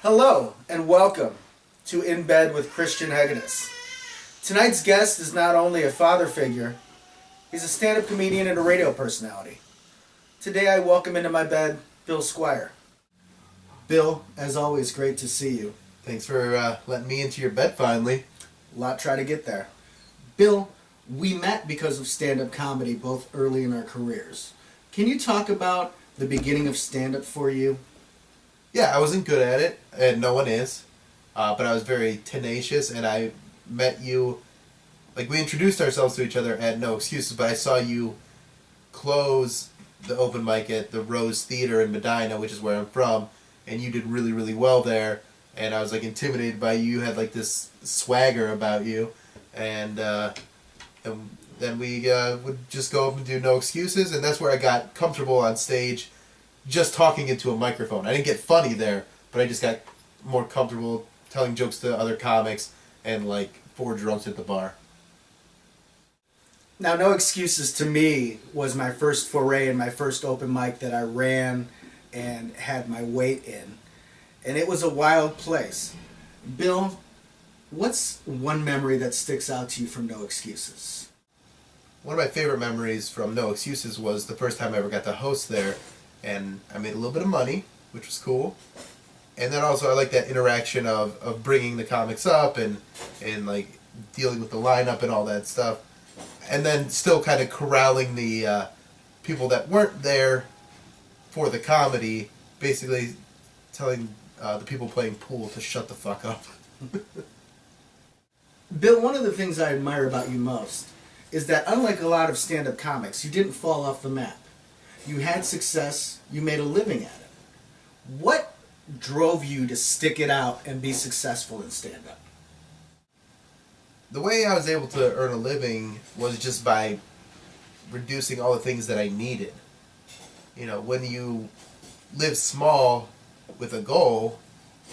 Hello and welcome to In Bed with Christian Hegedus. Tonight's guest is not only a father figure, he's a stand-up comedian and a radio personality. Today I welcome into my bed Bill Squire. Bill, as always, great to see you. Thanks for letting me into your bed finally. A lot try to get there. Bill, we met because of stand-up comedy both early in our careers. Can you talk about the beginning of stand-up for you? Yeah, I wasn't good at it, and no one is. But I was very tenacious, and I met you. Like, we introduced ourselves to each other at No Excuses, but I saw you close the open mic at the Rose Theater in Medina, which is where I'm from, and you did really, really well there. And I was, like, intimidated by you. You had, like, this swagger about you. And then we would just go up and do No Excuses, and that's where I got comfortable on stage just talking into a microphone. I didn't get funny there, but I just got more comfortable telling jokes to other comics and like 4 drunks at the bar. Now, No Excuses to me was my first foray and my first open mic that I ran and had my weight in. And it was a wild place. Bill, what's one memory that sticks out to you from No Excuses? One of my favorite memories from No Excuses was the first time I ever got to host there. And I made a little bit of money, which was cool. And then also I like that interaction of bringing the comics up and like dealing with the lineup and all that stuff. And then still kind of corralling the people that weren't there for the comedy, basically telling the people playing pool to shut the fuck up. Bill, one of the things I admire about you most is that unlike a lot of stand-up comics, you didn't fall off the map. You had success, you made a living at it. What drove you to stick it out and be successful in stand-up? The way I was able to earn a living was just by reducing all the things that I needed. You know, when you live small with a goal,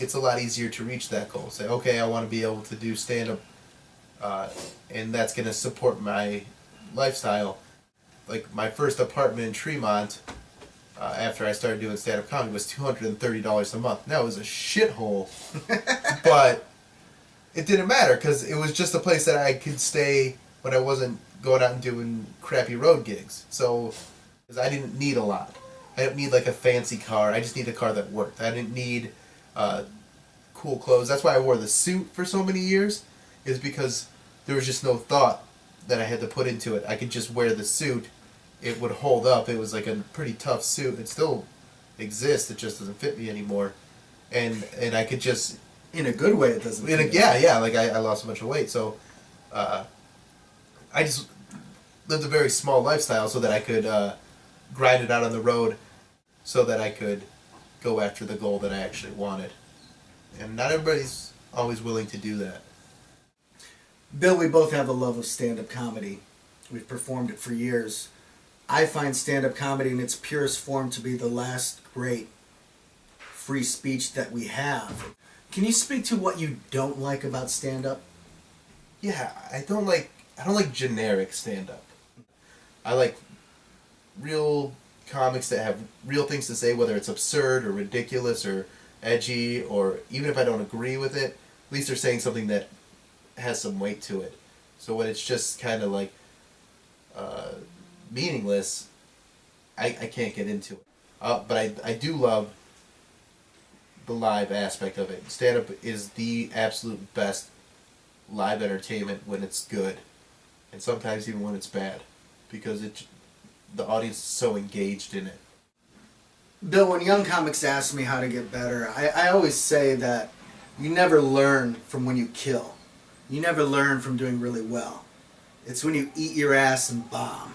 it's a lot easier to reach that goal. Say, okay, I want to be able to do stand-up, and that's going to support my lifestyle. Like, my first apartment in Tremont, after I started doing stand-up comedy, was $230 a month. Now, it was a shithole, but it didn't matter, because it was just a place that I could stay when I wasn't going out and doing crappy road gigs. So, because I didn't need a lot. I didn't need, like, a fancy car. I just needed a car that worked. I didn't need cool clothes. That's why I wore the suit for so many years, is because there was just no thought that I had to put into it. I could just wear the suit. It would hold up. It was like a pretty tough suit. It still exists. It just doesn't fit me anymore. And I could just... In a good way, it doesn't fit. Yeah. Like, I lost a bunch of weight. So, I just lived a very small lifestyle so that I could grind it out on the road so that I could go after the goal that I actually wanted. And not everybody's always willing to do that. Bill, we both have a love of stand-up comedy. We've performed it for years. I find stand-up comedy in its purest form to be the last great free speech that we have. Can you speak to what you don't like about stand-up? Yeah, I don't like generic stand-up. I like real comics that have real things to say, whether it's absurd or ridiculous or edgy, or even if I don't agree with it, at least they're saying something that has some weight to it. So when it's just kind of like meaningless, I can't get into it. But I do love the live aspect of it. Stand-up is the absolute best live entertainment when it's good, and sometimes even when it's bad, because the audience is so engaged in it. Bill, when young comics ask me how to get better, I always say that you never learn from when you kill. You never learn from doing really well. It's when you eat your ass and bomb.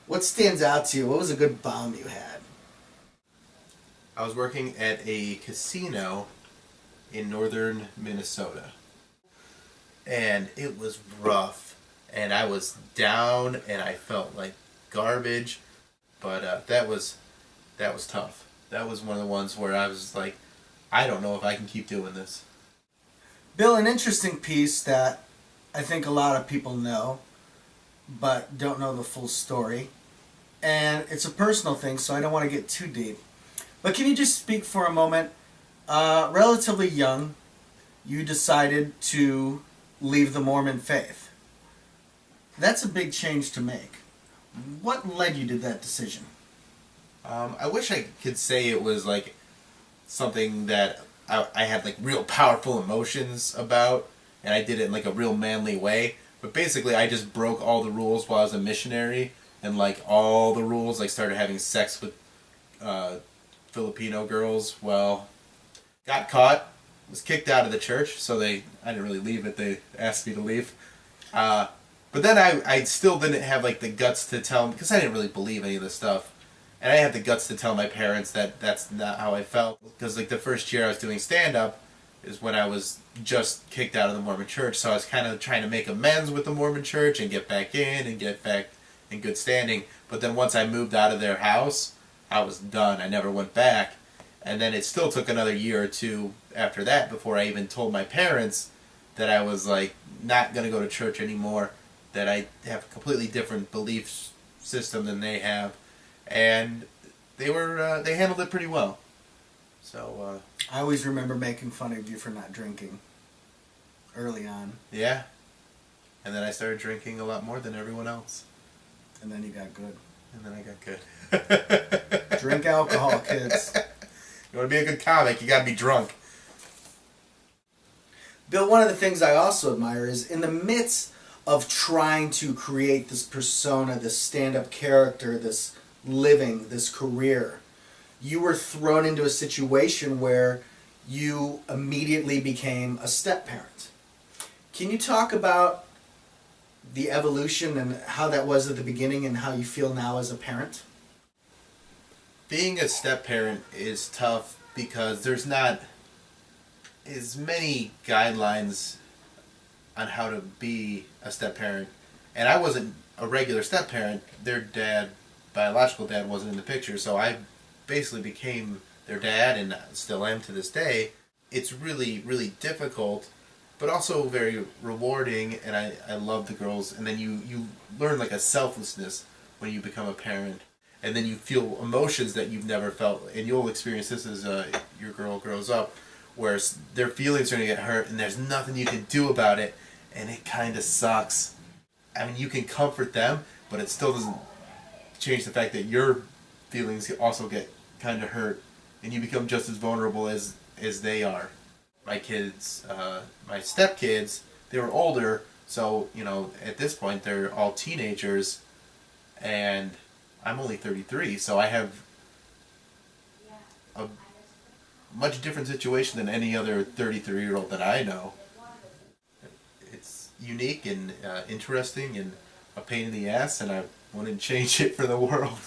What stands out to you? What was a good bomb you had? I was working at a casino in northern Minnesota, and it was rough, and I was down, and I felt like garbage, but that was tough. That was one of the ones where I was like, I don't know if I can keep doing this. Bill, an interesting piece that I think a lot of people know, but don't know the full story. And it's a personal thing, so I don't want to get too deep. But can you just speak for a moment Relatively young, you decided to leave the Mormon faith. That's a big change to make. What led you to that decision? I wish I could say it was like something that I had like real powerful emotions about, and I did it in like a real manly way. But basically, I just broke all the rules while I was a missionary, and like all the rules, like started having sex with Filipino girls. Well, got caught, was kicked out of the church, so I didn't really leave it. They asked me to leave. But then I still didn't have like the guts to tell them, because I didn't really believe any of this stuff. And I had the guts to tell my parents that that's not how I felt. Because like the first year I was doing stand-up is when I was just kicked out of the Mormon church. So I was kind of trying to make amends with the Mormon church and get back in and get back in good standing. But then once I moved out of their house, I was done. I never went back. And then it still took another year or two after that before I even told my parents that I was like not going to go to church anymore, that I have a completely different belief system than they have. And they handled it pretty well. So I always remember making fun of you for not drinking early on. Yeah. And then I started drinking a lot more than everyone else. And then you got good. And then I got good. Drink alcohol, kids. You want to be a good comic, you got to be drunk. Bill, one of the things I also admire is in the midst of trying to create this persona, this stand-up character, this living, this career, you were thrown into a situation where you immediately became a step-parent. Can you talk about the evolution and how that was at the beginning and how you feel now as a parent? Being a step-parent is tough because there's not as many guidelines on how to be a step-parent. And I wasn't a regular step-parent. Their dad, biological dad, wasn't in the picture, so I basically became their dad and still am to this day. It's really, really difficult, but also very rewarding, and I love the girls. And then you learn like a selflessness when you become a parent. And then you feel emotions that you've never felt, and you'll experience this as your girl grows up, where their feelings are going to get hurt, and there's nothing you can do about it, and it kind of sucks. I mean, you can comfort them, but it still doesn't change the fact that your feelings also get kind of hurt, and you become just as vulnerable as they are. My kids, my stepkids, they were older, so, you know, at this point, they're all teenagers, and I'm only 33, so I have a much different situation than any other 33-year-old that I know. It's unique and interesting and a pain in the ass, and I wouldn't change it for the world.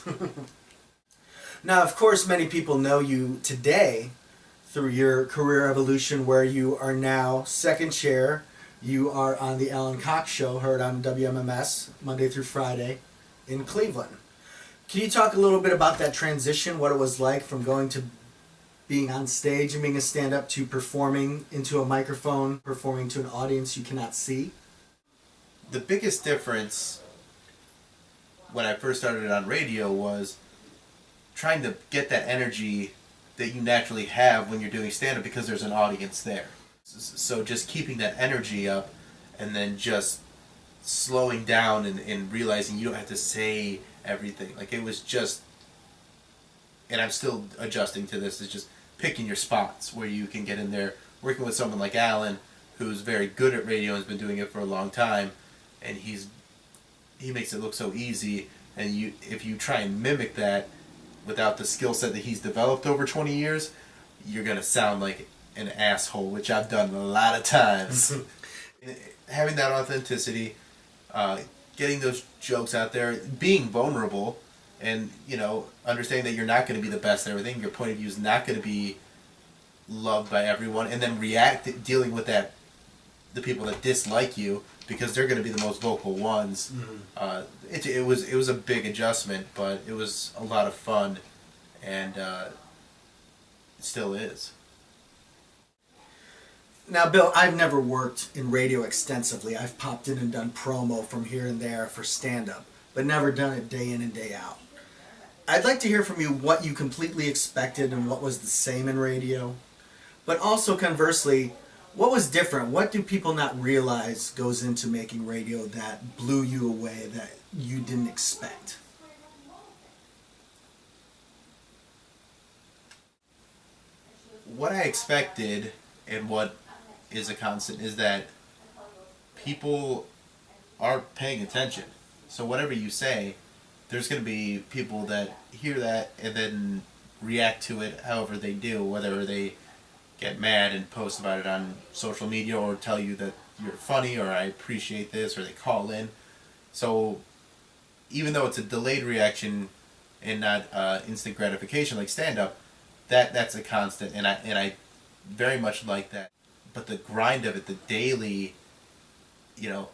Now, of course, many people know you today through your career evolution, where you are now second chair. You are on the Cox Show, heard on WMMS Monday through Friday in Cleveland. Can you talk a little bit about that transition, what it was like from going to being on stage and being a stand-up to performing into a microphone, performing to an audience you cannot see? The biggest difference when I first started on radio was trying to get that energy that you naturally have when you're doing stand-up because there's an audience there. So just keeping that energy up and then just slowing down and realizing you don't have to say everything. Like, it was just, and I'm still adjusting to this, is just picking your spots where you can get in there, working with someone like Alan, who's very good at radio and has been doing it for a long time, and he makes it look so easy, and if you try and mimic that without the skill set that he's developed over 20 years, you're going to sound like an asshole, which I've done a lot of times. Having that authenticity, getting those jokes out there, being vulnerable, and, you know, understanding that you're not going to be the best at everything, your point of view is not going to be loved by everyone, and then dealing with that, the people that dislike you, because they're going to be the most vocal ones. Mm-hmm. It was a big adjustment, but it was a lot of fun, and it still is. Now, Bill, I've never worked in radio extensively. I've popped in and done promo from here and there for stand-up, but never done it day in and day out. I'd like to hear from you what you completely expected and what was the same in radio, But also conversely, what was different? What do people not realize goes into making radio that blew you away, that you didn't expect? What I expected and what is a constant is that people are paying attention. So whatever you say, there's going to be people that hear that and then react to it however they do, whether they get mad and post about it on social media or tell you that you're funny or I appreciate this or they call in. So even though it's a delayed reaction and not instant gratification like stand-up, that's a constant, and I very much like that. But the grind of it, the daily,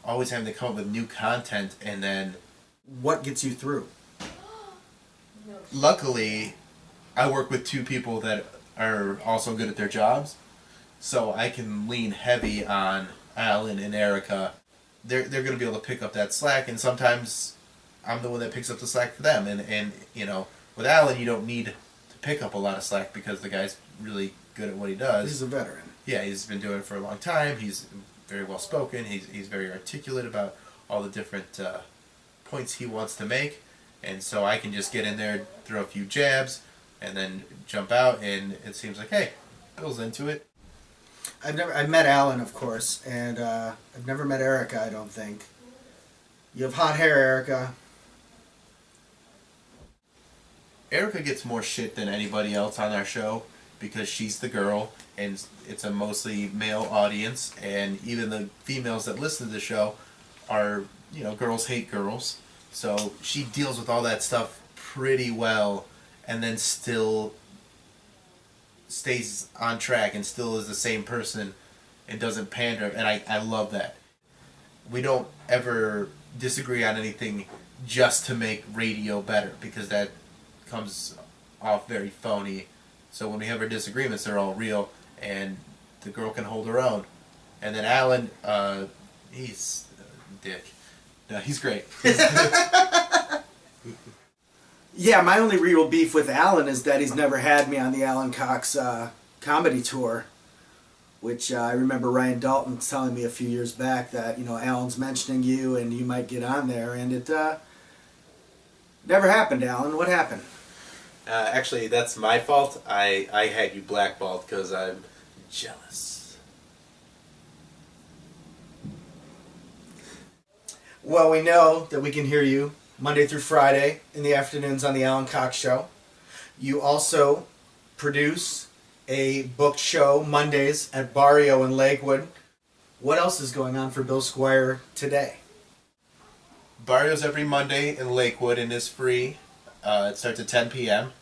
always having to come up with new content, and then What gets you through? luckily, I work with two people that are also good at their jobs, so I can lean heavy on Alan and Erika. They're going to be able to pick up that slack, and sometimes I'm the one that picks up the slack for them. And with Alan, you don't need to pick up a lot of slack because the guy's really good at what he does. He's a veteran. Yeah, he's been doing it for a long time. He's very well spoken. He's very articulate about all the different points he wants to make, and so I can just get in there, throw a few jabs, and then jump out, and it seems like, hey, Bill's into it. I've met Alan, of course, and I've never met Erika, I don't think. You have hot hair, Erika. Erika gets more shit than anybody else on our show because she's the girl, and it's a mostly male audience, and even the females that listen to the show are, girls hate girls. So she deals with all that stuff pretty well, and then still stays on track and still is the same person and doesn't pander, and I love that. We don't ever disagree on anything just to make radio better, because that comes off very phony. So when we have our disagreements, they're all real, and the girl can hold her own. And then Alan, he's a dick. No, he's great. Yeah, my only real beef with Alan is that he's never had me on the Alan Cox comedy tour, which I remember Ryan Dalton telling me a few years back that, Alan's mentioning you and you might get on there, and it never happened, Alan. What happened? Actually, that's my fault. I had you blackballed because I'm jealous. Well, we know that we can hear you Monday through Friday in the afternoons on the Alan Cox Show. You also produce a booked show Mondays at Barrio in Lakewood. What else is going on for Bill Squire today? Barrio's every Monday in Lakewood and is free. It starts at 10 p.m.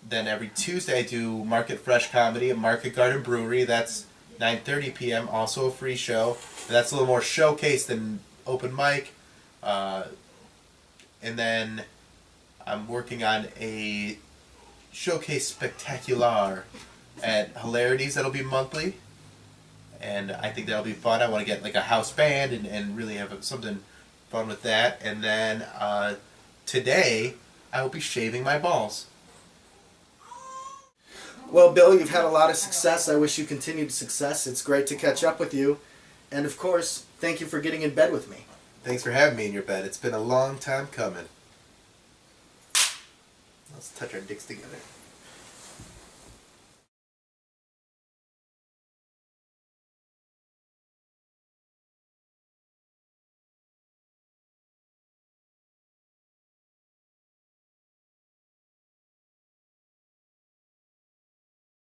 Then every Tuesday I do Market Fresh Comedy at Market Garden Brewery. That's 9:30 p.m. Also a free show. That's a little more showcase than open mic. And then I'm working on a showcase spectacular at Hilarities that'll be monthly. And I think that'll be fun. I want to get like a house band and really have something fun with that. And then today I will be shaving my balls. Well, Bill, you've had a lot of success. I wish you continued success. It's great to catch up with you. And of course, thank you for getting in bed with me. Thanks for having me in your bed. It's been a long time coming. Let's touch our dicks together.